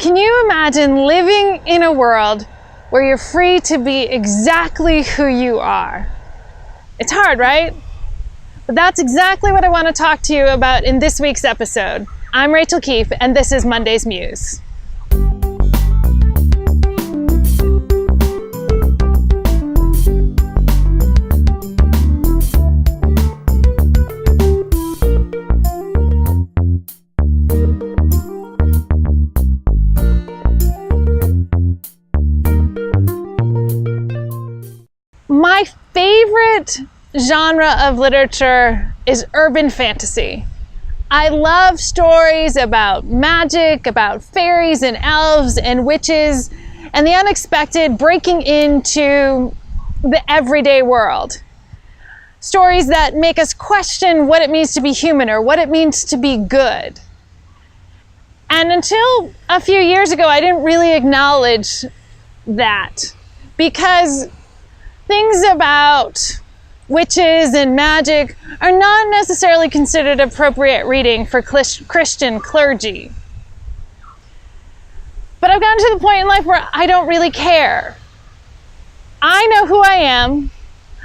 Can you imagine living in a world where you're free to be exactly who you are? It's hard, right? But that's exactly what I want to talk to you about in this week's episode. I'm Rachael Keefe, and this is Monday's Muse. My favorite genre of literature is urban fantasy. I love stories about magic, about fairies and elves and witches, and the unexpected breaking into the everyday world. Stories that make us question what it means to be human or what it means to be good. And until a few years ago, I didn't really acknowledge that, because things about witches and magic are not necessarily considered appropriate reading for Christian clergy. But I've gotten to the point in life where I don't really care. I know who I am.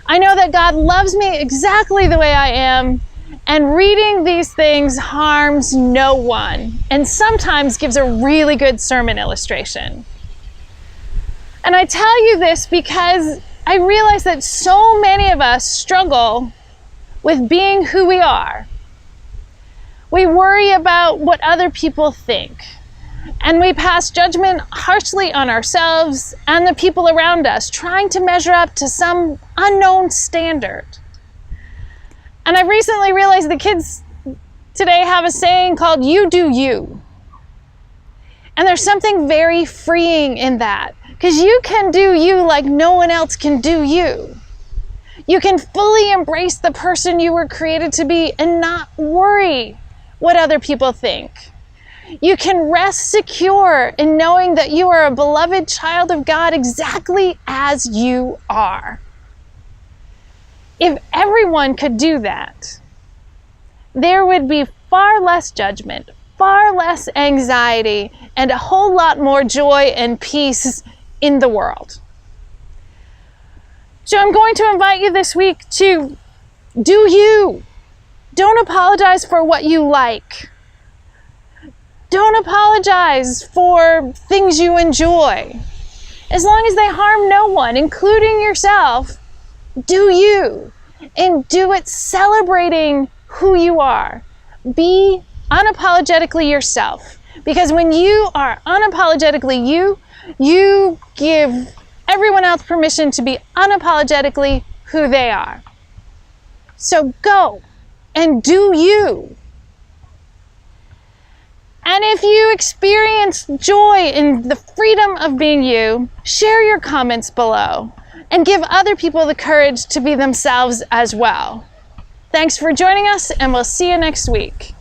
I know that God loves me exactly the way I am, and reading these things harms no one, and sometimes gives a really good sermon illustration. And I tell you this because I realize that so many of us struggle with being who we are. We worry about what other people think, and we pass judgment harshly on ourselves and the people around us, trying to measure up to some unknown standard. And I've recently realized the kids today have a saying called "you do you." And there's something very freeing in that, because you can do you like no one else can do you. You can fully embrace the person you were created to be and not worry what other people think. You can rest secure in knowing that you are a beloved child of God exactly as you are. If everyone could do that, there would be far less judgment, far less anxiety, and a whole lot more joy and peace in the world. So I'm going to invite you this week to do you. Don't apologize for what you like. Don't apologize for things you enjoy. As long as they harm no one, including yourself, do you. And do it celebrating who you are. Be unapologetically yourself. Because when you are unapologetically you, you give everyone else permission to be unapologetically who they are. So go and do you. And if you experience joy in the freedom of being you, share your comments below and give other people the courage to be themselves as well. Thanks for joining us, and we'll see you next week.